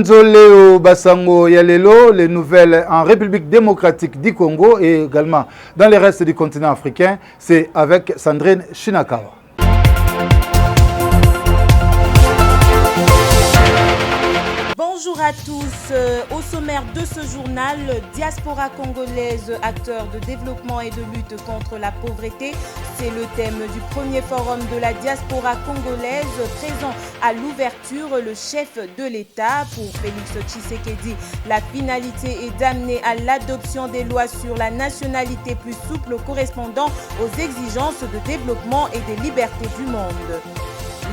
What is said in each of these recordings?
Léo Bassango Yalelo, les nouvelles en République démocratique du Congo et également dans le reste du continent africain, c'est avec Sandrine Shinakawa. Bonjour à tous. Au sommaire de ce journal, diaspora congolaise, acteur de développement et de lutte contre la pauvreté. C'est le thème du premier forum de la diaspora congolaise. Présent à l'ouverture, le chef de l'État, pour Félix Tshisekedi, la finalité est d'amener à l'adoption des lois sur la nationalité plus souple correspondant aux exigences de développement et des libertés du monde.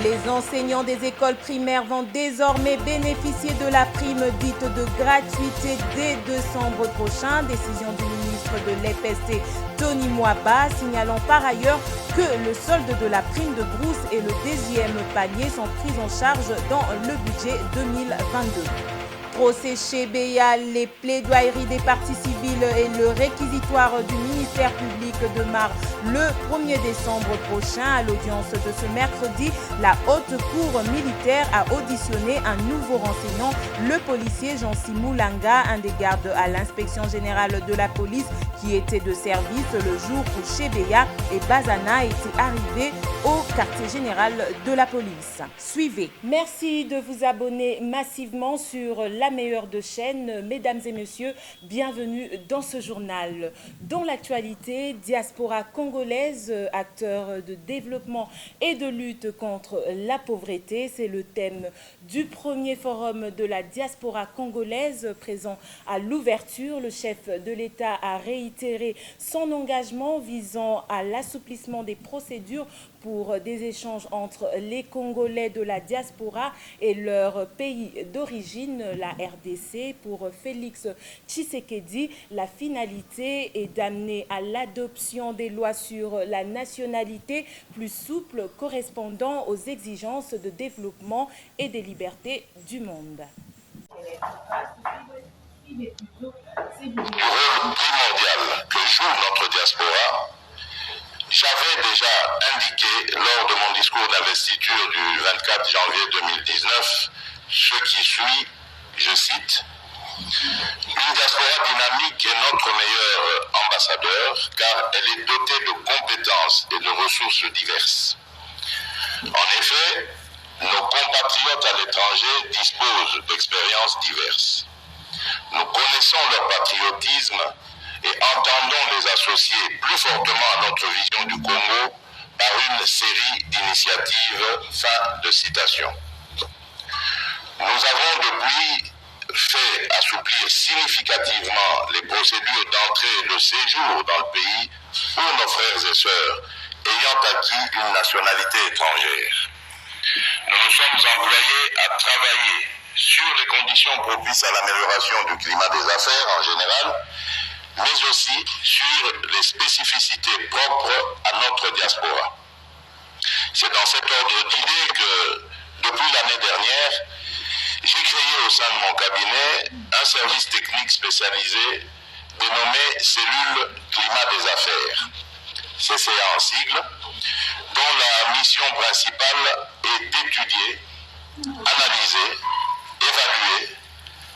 Les enseignants des écoles primaires vont désormais bénéficier de la prime dite de gratuité dès décembre prochain. Décision du ministre de l'EPST, Tony Mwaba, signalant par ailleurs que le solde de la prime de brousse et le deuxième palier sont pris en charge dans le budget 2022. Procès Chebeya, les plaidoyeries des parties civiles et le réquisitoire du ministère public démarrent le 1er décembre prochain. À l'audience de ce mercredi, la haute cour militaire a auditionné un nouveau renseignant, le policier Jean-Simou Langa, un des gardes à l'inspection générale de la police qui était de service le jour où Chebeya et Bazana étaient arrivés au quartier général de la police. Suivez. Merci de vous abonner massivement sur la meilleure de chaîne. Mesdames et messieurs, bienvenue dans ce journal. Dans l'actualité, diaspora congolaise, acteur de développement et de lutte contre la pauvreté, c'est le thème du premier forum de la diaspora congolaise. Présent à l'ouverture, le chef de l'État a réitéré son engagement visant à l'assouplissement des procédures pour des échanges entre les Congolais de la diaspora et leur pays d'origine, la RDC. Pour Félix Tshisekedi, la finalité est d'amener à l'adoption des lois sur la nationalité plus souple correspondant aux exigences de développement et des libertés du monde. Le rôle primordial que joue notre diaspora, j'avais déjà indiqué lors de mon discours d'investiture du 24 janvier 2019 ce qui suit, je cite, « Une diaspora dynamique est notre meilleur ambassadeur car elle est dotée de compétences et de ressources diverses. En effet, nos compatriotes à l'étranger disposent d'expériences diverses. Nous connaissons leur patriotisme et entendons les associer plus fortement à notre vision du Congo par une série d'initiatives. » Fin de citation. Nous avons depuis fait assouplir significativement les procédures d'entrée et de séjour dans le pays pour nos frères et sœurs ayant acquis une nationalité étrangère. Nous nous sommes employés à travailler sur les conditions propices à l'amélioration du climat des affaires en général, mais aussi sur les spécificités propres à notre diaspora. C'est dans cet ordre d'idées que, depuis l'année dernière, j'ai créé au sein de mon cabinet un service technique spécialisé dénommé Cellule Climat des Affaires, CCA en sigle, dont la mission principale est d'étudier, analyser, évaluer,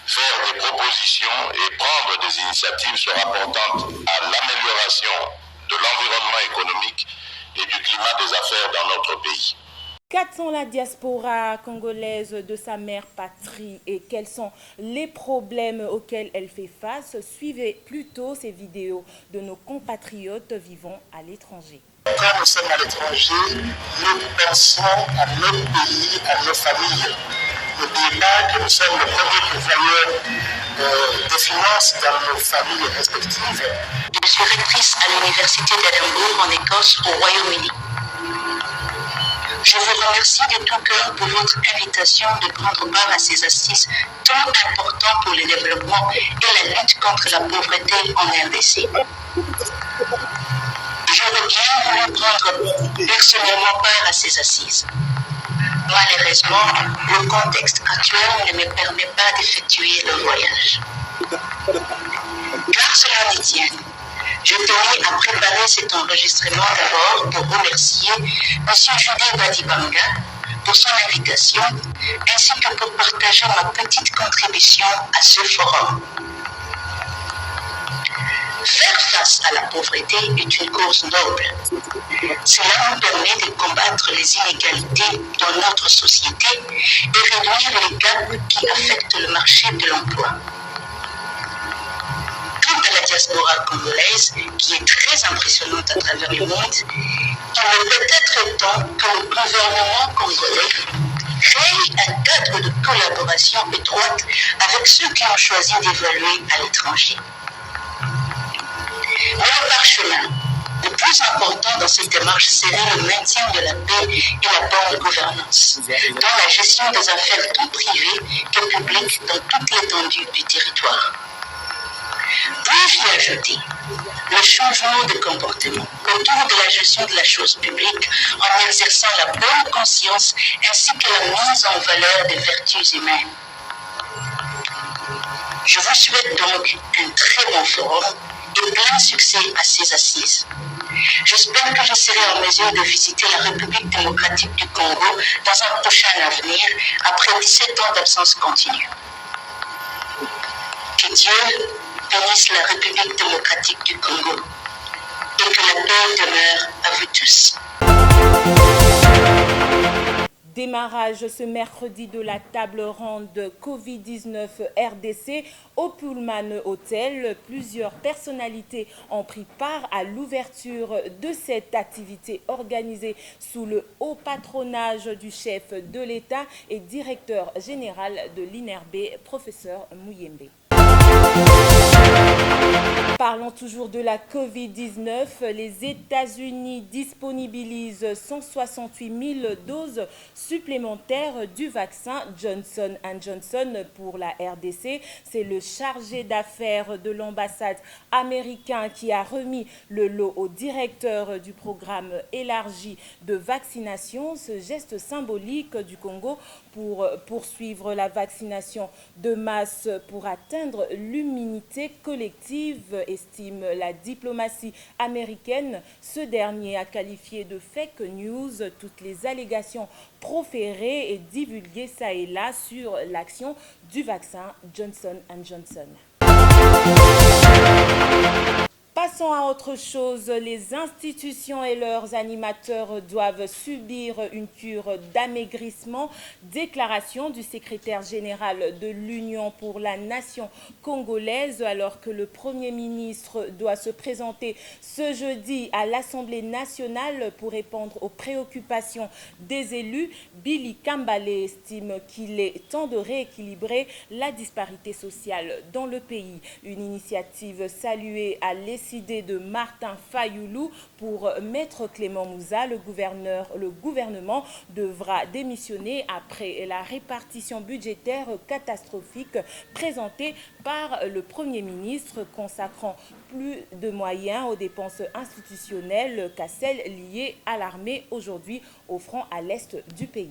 faire des propositions et prendre des initiatives se rapportant à l'amélioration de l'environnement économique et du climat des affaires dans notre pays. Qu'attend la diaspora congolaise de sa mère patrie et quels sont les problèmes auxquels elle fait face? Suivez plutôt ces vidéos de nos compatriotes vivant à l'étranger. Quand nous sommes à l'étranger, nous pensons à notre pays, à nos familles. N'oubliez pas que nous sommes le premier pourvoyeur des finances dans nos familles respectives. Je suis rectrice à l'université d'Edinburgh en Écosse au Royaume-Uni. Je vous remercie de tout cœur pour votre invitation de prendre part à ces assises tant importantes pour le développement et la lutte contre la pauvreté en RDC. J'aurais bien voulu prendre personnellement part à ces assises. Malheureusement, le contexte actuel ne me permet pas d'effectuer le voyage. Car cela me tient. Je tenais à préparer cet enregistrement d'abord pour remercier M. Judé Badibanga, pour son invitation, ainsi que pour partager ma petite contribution à ce forum. Faire face à la pauvreté est une cause noble. Cela nous permet de combattre les inégalités dans notre société et réduire les gaps qui affectent le marché de l'emploi. Quant à la diaspora congolaise, qui est très impressionnante à travers le monde, il est peut-être temps que le gouvernement congolais crée un cadre de collaboration étroite avec ceux qui ont choisi d'évoluer à l'étranger. Mais le parchemin le plus important dans cette démarche serait le maintien de la paix et la bonne gouvernance, dans la gestion des affaires tant privées que publiques dans toute l'étendue du territoire. Puis-je y ajouter le changement de comportement autour de la gestion de la chose publique en exerçant la bonne conscience ainsi que la mise en valeur des vertus humaines. Je vous souhaite donc un très bon forum et plein succès à ces assises. J'espère que je serai en mesure de visiter la République démocratique du Congo dans un prochain avenir, après 17 ans d'absence continue. Que Dieu bénisse la République démocratique du Congo et que la paix demeure à vous tous. Démarrage ce mercredi de la table ronde Covid-19 RDC au Pullman Hotel. Plusieurs personnalités ont pris part à l'ouverture de cette activité organisée sous le haut patronage du chef de l'État et directeur général de l'INRB, professeur Mouyembe. Parlons toujours de la Covid-19. Les États-Unis disponibilisent 168 000 doses supplémentaires du vaccin Johnson & Johnson pour la RDC. C'est le chargé d'affaires de l'ambassade américaine qui a remis le lot au directeur du programme élargi de vaccination. Ce geste symbolique du Congo pour poursuivre la vaccination de masse pour atteindre l'immunité collective, estime la diplomatie américaine. Ce dernier a qualifié de fake news toutes les allégations proférées et divulguées ça et là sur l'action du vaccin Johnson & Johnson. Passons à autre chose. Les institutions et leurs animateurs doivent subir une cure d'amaigrissement. Déclaration du secrétaire général de l'Union pour la nation congolaise alors que le Premier ministre doit se présenter ce jeudi à l'Assemblée nationale pour répondre aux préoccupations des élus. Billy Kambale estime qu'il est temps de rééquilibrer la disparité sociale dans le pays. Une initiative saluée à l'essai de Martin Fayoulou pour Maître Clément Mouza. Le gouvernement devra démissionner après la répartition budgétaire catastrophique présentée par le Premier ministre, consacrant plus de moyens aux dépenses institutionnelles qu'à celles liées à l'armée aujourd'hui au front à l'est du pays.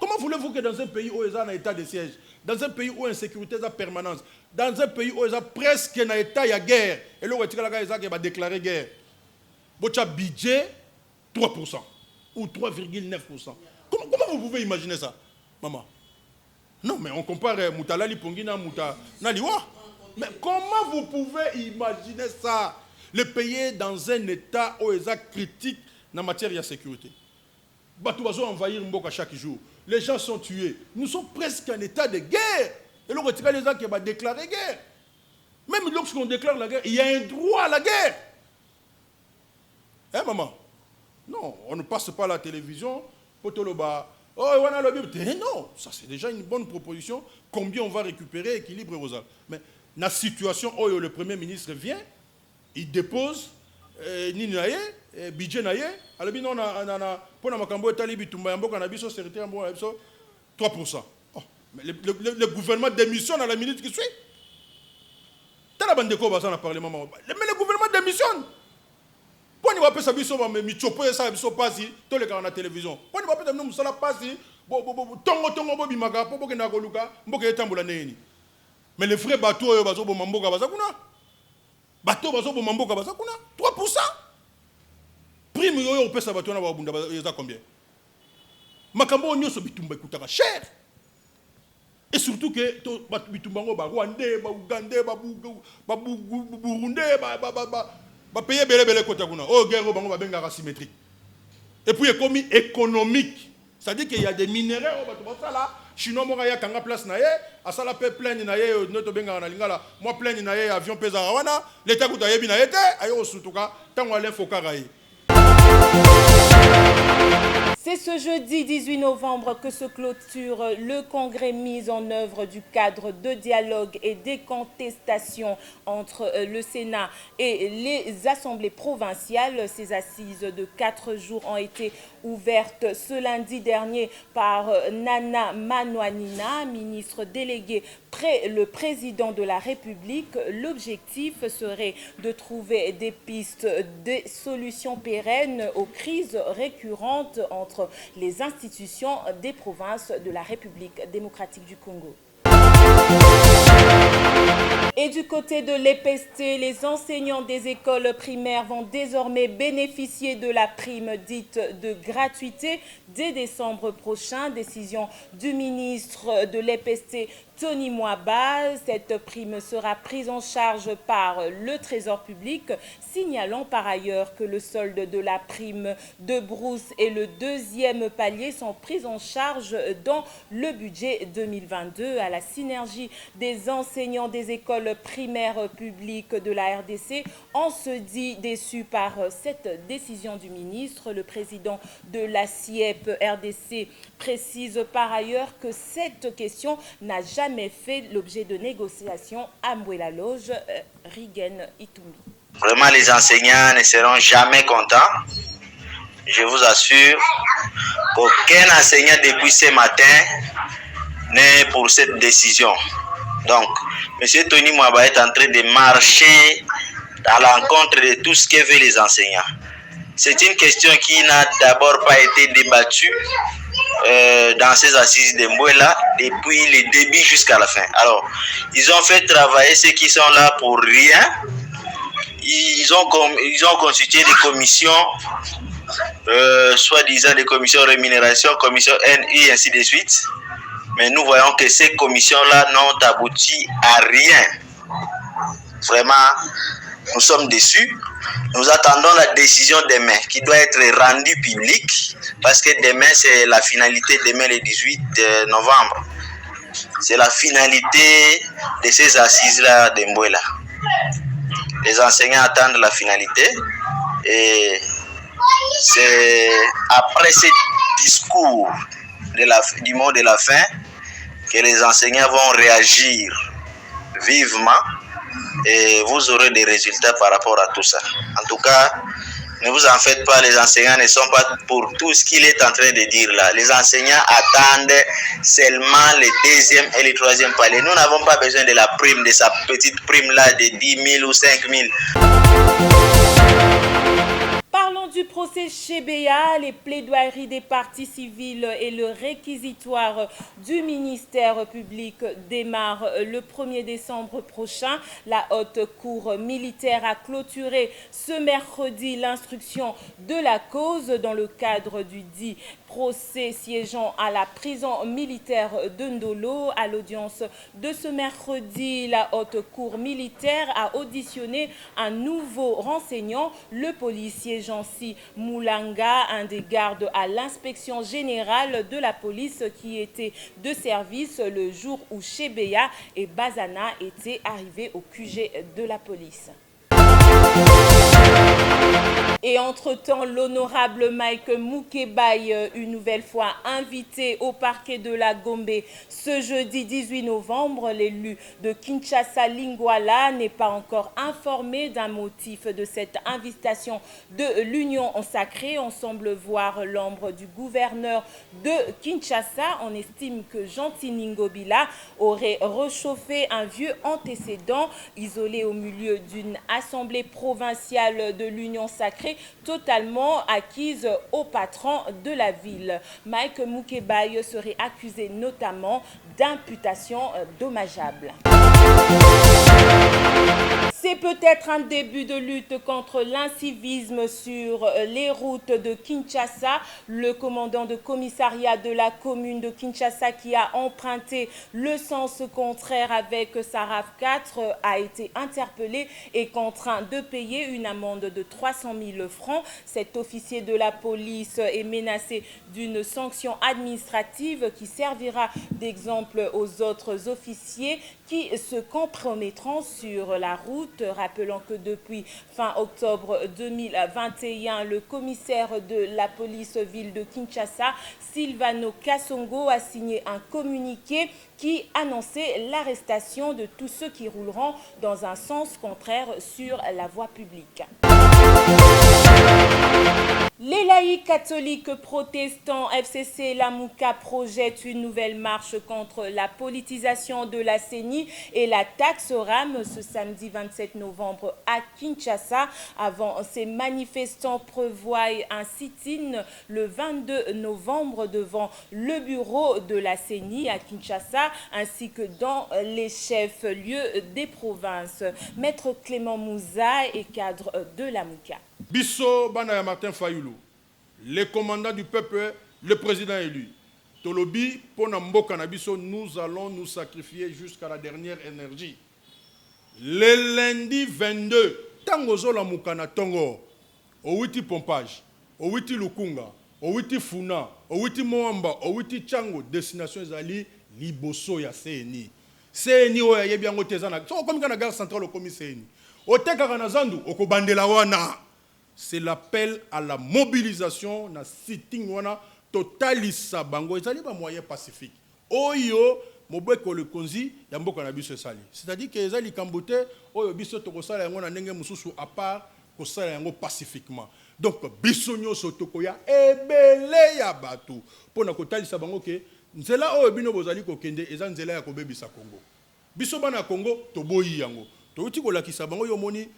Comment voulez-vous que dans un pays où il y a un état de siège, dans un pays où l'insécurité est en permanence, dans un pays où il y a presque un état de guerre, et là où il y a déclaré guerre, votre budget 3% ou 3,9%. Comment vous pouvez imaginer ça, maman? Non, mais on compare Moutalali Pongina, Moutanaliwa. Mais comment vous pouvez imaginer ça? Le pays est dans un état où il y a critique en matière de sécurité. Batoubazo envahir Mboka chaque jour. Les gens sont tués. Nous sommes presque en état de guerre. Et là, on retire les gens qui vont déclarer guerre. Même lorsqu'on déclare la guerre, il y a un droit à la guerre. Hein, maman? Non, on ne passe pas à la télévision. Potoloba. Oh, on a le Bible. Non, ça c'est déjà une bonne proposition. Combien on va récupérer, équilibre Rosal. Mais dans la situation où le Premier ministre vient, il dépose Ninaye, budget naye, alors bien on a pour la makambo talibi tumba yambo kanabiso secrétaire yambo kanabiso 3%. Oh, mais le gouvernement démissionne à la minute qui suit. T'as la bande de quoi on a parlé maman. Mais le gouvernement démissionne. Pour nous appeler ça biso mais michopo ça biso pasi tous les gars na télévision. Pour nous appeler nous ça la pasi tongo bo bimaka po bokena ko luka mboka etambula neni. Mais les vrais bateaux yo bazo bo mamboka bazakuna. Bateau bazo bo mamboka bazakuna 3%. Prime yo pesa bateau na babunda yeza combien? Makambo nyonso bitumba ekutaka cher. Et surtout que bitumba ngo ba Rwandais, ba Ougandais, ba Burundais, ba payer belé kota kuna. Oh guerre bango ba benga asymétrique. Et puis économie économique. C'est-à-dire qu'il y a des minéraux ba là, chinois mo ya kanga place na ye, asala pe plein na ye noto benga na lingala. Moi plein na ye avion pesa wana, l'état kuta yebi na yete, ayo sutuka tango ale fokara ye. C'est ce jeudi 18 novembre que se clôture le congrès mis en œuvre du cadre de dialogue et des contestations entre le Sénat et les assemblées provinciales. Ces assises de 4 jours ont été ouvertes ce lundi dernier par Nana Manouanina, ministre délégué près le président de la République. L'objectif serait de trouver des pistes, des solutions pérennes aux crises récurrentes entre les institutions des provinces de la République démocratique du Congo. Et du côté de l'EPST, les enseignants des écoles primaires vont désormais bénéficier de la prime dite de gratuité dès décembre prochain. Décision du ministre de l'EPST, Tony Mwaba. Cette prime sera prise en charge par le Trésor public, signalant par ailleurs que le solde de la prime de brousse et le deuxième palier sont pris en charge dans le budget 2022. À la synergie des enseignants des écoles primaires publiques de la RDC, on se dit déçu par cette décision du ministre. Le président de la CIEP RDC précise par ailleurs que cette question n'a jamais fait l'objet de négociations à Mbouela Loge. Rigen Itumbi. Vraiment, les enseignants ne seront jamais contents. Je vous assure qu'aucun enseignant depuis ce matin n'est pour cette décision. Donc, M. Tony Mwaba est en train de marcher à l'encontre de tout ce que veulent les enseignants. C'est une question qui n'a d'abord pas été débattue dans ces assises de Mbouela depuis le début jusqu'à la fin. Alors, ils ont fait travailler ceux qui sont là pour rien. Ils ont constitué des commissions, soi-disant des commissions rémunération, commission NI, ainsi de suite. Mais nous voyons que ces commissions-là n'ont abouti à rien. Vraiment, nous sommes déçus. Nous attendons la décision demain qui doit être rendue publique parce que demain, c'est la finalité, demain le 18 novembre. C'est la finalité de ces assises-là de Mbouela. Les enseignants attendent la finalité et c'est après ce discours du mot de la fin que les enseignants vont réagir vivement et vous aurez des résultats par rapport à tout ça. En tout cas, ne vous en faites pas, les enseignants ne sont pas pour tout ce qu'il est en train de dire là. Les enseignants attendent seulement le deuxième et le troisième palier. Nous n'avons pas besoin de la prime, de sa petite prime là de 10 000 ou 5 000. Parlons du procès Chebeya, les plaidoiries des parties civiles et le réquisitoire du ministère public démarrent le 1er décembre prochain. La haute cour militaire a clôturé ce mercredi l'instruction de la cause dans le cadre du dit procès siégeant à la prison militaire de Ndolo. À l'audience de ce mercredi, la haute cour militaire a auditionné un nouveau renseignant, le policier Jancy Moulanga, un des gardes à l'inspection générale de la police qui était de service le jour où Chebeya et Bazana étaient arrivés au QG de la police. Et entre-temps, l'honorable Mike Mukebai, une nouvelle fois invité au parquet de la Gombe ce jeudi 18 novembre. L'élu de Kinshasa, Lingwala, n'est pas encore informé d'un motif de cette invitation de l'Union sacrée. On semble voir l'ombre du gouverneur de Kinshasa. On estime que Gentil Ningobila aurait réchauffé un vieux antécédent isolé au milieu d'une assemblée provinciale de l'Union sacrée totalement acquise au patron de la ville. Mike Mukebai serait accusé notamment d'imputations dommageables. C'est peut-être un début de lutte contre l'incivisme sur les routes de Kinshasa. Le commandant de commissariat de la commune de Kinshasa qui a emprunté le sens contraire avec sa RAV4 a été interpellé et contraint de payer une amende de 300 000 francs. Cet officier de la police est menacé d'une sanction administrative qui servira d'exemple aux autres officiers qui se compromettront sur la route. Rappelant que depuis fin octobre 2021, le commissaire de la police ville de Kinshasa, Silvano Kassongo, a signé un communiqué qui annonçait l'arrestation de tous ceux qui rouleront dans un sens contraire sur la voie publique. Les laïcs catholiques protestants FCC Lamuka projettent une nouvelle marche contre la politisation de la CENI et la taxe RAM ce samedi 27 novembre à Kinshasa. Avant, ces manifestants prévoient un sit-in le 22 novembre devant le bureau de la CENI à Kinshasa ainsi que dans les chefs-lieux des provinces. Maître Clément Mouza est cadre de Lamuka. Bisso Banaya Martin Fayoulou, le commandant du peuple, le président élu. Tolobi, Ponambo Kanabiso, nous allons nous sacrifier jusqu'à la dernière énergie. Le lundi 22, Tangozo la Mukana Tongo, Owiti Pompage, Owiti Lukunga, Owiti Funa, Owiti Moamba, Owiti Chango, destination Zali, Liboso ya CNI. CNI oya yebiango tezana. So comme kana gare centrale au commis CNI. Oteka kana zandu, okobandela wana. C'est l'appel à la mobilisation na sitting wana totalisa bango ezali ba moyen pacifique. Oyo mobeko le konzi ya mboka na biso sali. C'est-à-dire que ezali kambote oyo biso tokosala yango na ndenge mususu à part kosala yango pacifiquement. Donc biso nyoso tokoya ebele ya bato pona kotalisa bango ke nzela oyo bino bozali kokende eza nzela ya kobebisa Congo. Biso bana Congo toboyi yango. Touti kolakisa bango yo moni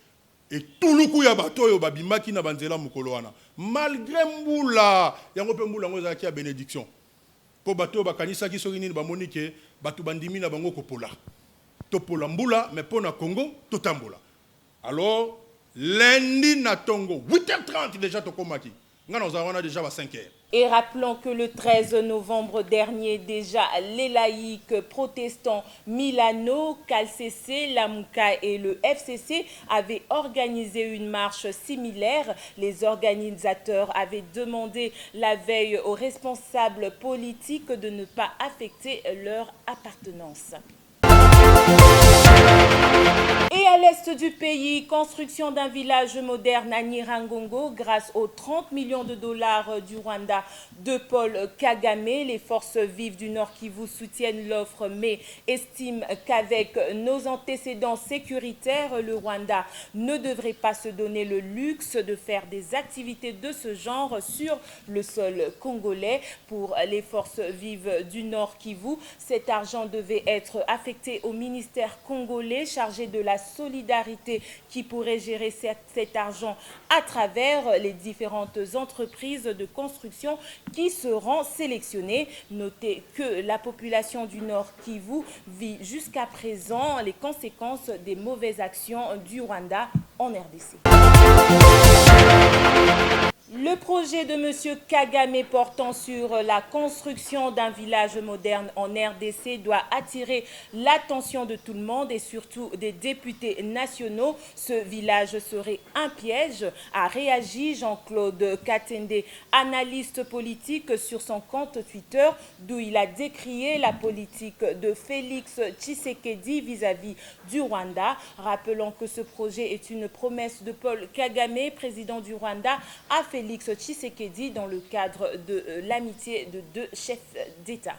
et tout le coup ya bato yo babimaki na banzela mukolo wana malgré mbula yango pe mbula ngo zaki ya bénédiction po bato bakanisa ki soki nini bamoni ke bato bandimi na bango kopola topola mbula mais pona Congo totambola. Alors lundi na Tongo 8h30 déjà tokomaki ngana ozana déjà ba 5h. Et rappelons que le 13 novembre dernier, déjà, les laïcs protestants Milano, Calcc, Lamuka et le FCC avaient organisé une marche similaire. Les organisateurs avaient demandé la veille aux responsables politiques de ne pas affecter leur appartenance. Et à l'est du pays, construction d'un village moderne à Nirangongo grâce aux 30 millions de dollars du Rwanda de Paul Kagame. Les forces vives du Nord Kivu soutiennent l'offre mais estiment qu'avec nos antécédents sécuritaires, le Rwanda ne devrait pas se donner le luxe de faire des activités de ce genre sur le sol congolais. Pour les forces vives du Nord Kivu, cet argent devait être affecté au ministère congolais chargé de la solidarité qui pourrait gérer cet argent à travers les différentes entreprises de construction qui seront sélectionnées. Notez que la population du Nord Kivu vit jusqu'à présent les conséquences des mauvaises actions du Rwanda en RDC. Le projet de M. Kagame portant sur la construction d'un village moderne en RDC doit attirer l'attention de tout le monde et surtout des députés nationaux. Ce village serait un piège, a réagi Jean-Claude Katende, analyste politique sur son compte Twitter, d'où il a décrié la politique de Félix Tshisekedi vis-à-vis du Rwanda. Rappelons que ce projet est une promesse de Paul Kagame, président du Rwanda, à Félix Tshisekedi dans le cadre de l'amitié de deux chefs d'État.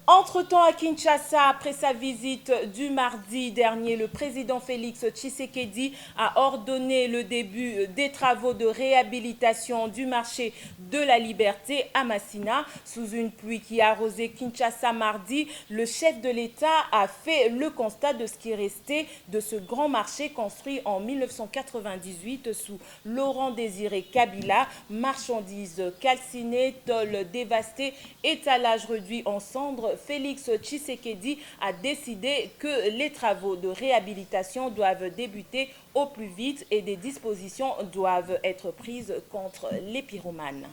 Entre-temps, à Kinshasa, après sa visite du mardi dernier, le président Félix Tshisekedi a ordonné le début des travaux de réhabilitation du marché de la Liberté à Massina. Sous une pluie qui a arrosé Kinshasa mardi, le chef de l'État a fait le constat de ce qui restait de ce grand marché construit en 1998 sous Laurent Désiré Kabila. Marchandises calcinées, tôles dévastées, étalages réduits en cendres, Félix Tshisekedi a décidé que les travaux de réhabilitation doivent débuter au plus vite et des dispositions doivent être prises contre les pyromanes.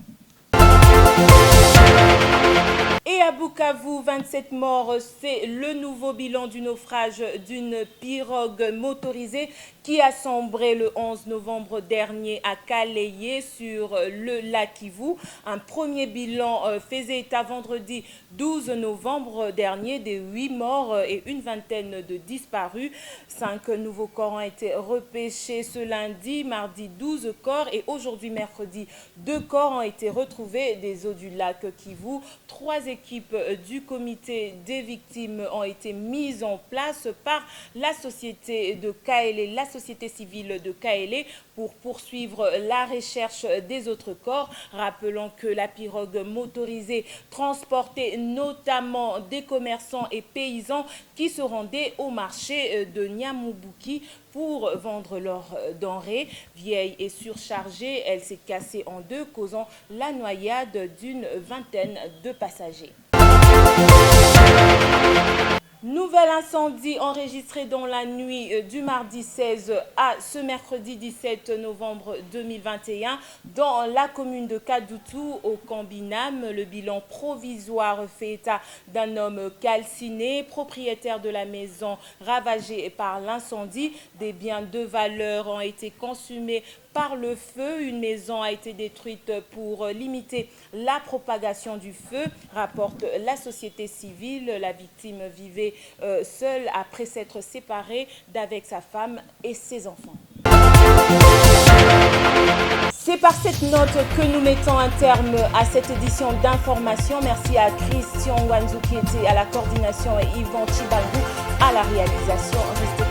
Et à Bukavu, 27 morts, c'est le nouveau bilan du naufrage d'une pirogue motorisée qui a sombré le 11 novembre dernier à Kaleye sur le lac Kivu. Un premier bilan faisait état vendredi 12 novembre dernier des 8 morts et une vingtaine de disparus. 5 nouveaux corps ont été repêchés ce lundi, mardi 12 corps et aujourd'hui mercredi 2 corps ont été retrouvés des eaux du lac Kivu. 3 équipes du comité des victimes ont été mises en place par la société de Kaélé, la société civile de Kaélé, pour poursuivre la recherche des autres corps. Rappelons que la pirogue motorisée transportait notamment des commerçants et paysans qui se rendaient au marché de Nyamubuki pour vendre leurs denrées. Vieille et surchargée, elle s'est cassée en deux, causant la noyade d'une vingtaine de passagers. Nouvel incendie enregistré dans la nuit du mardi 16 à ce mercredi 17 novembre 2021 dans la commune de Kadoutou au Cambinam. Le bilan provisoire fait état d'un homme calciné, propriétaire de la maison ravagée par l'incendie. Des biens de valeur ont été consumés par le feu. Une maison a été détruite pour limiter la propagation du feu, rapporte la société civile. La victime vivait seule après s'être séparée d'avec sa femme et ses enfants. C'est par cette note que nous mettons un terme à cette édition d'information. Merci à Christian Wanzou qui était à la coordination et Yvan Chibalgou à la réalisation. Restez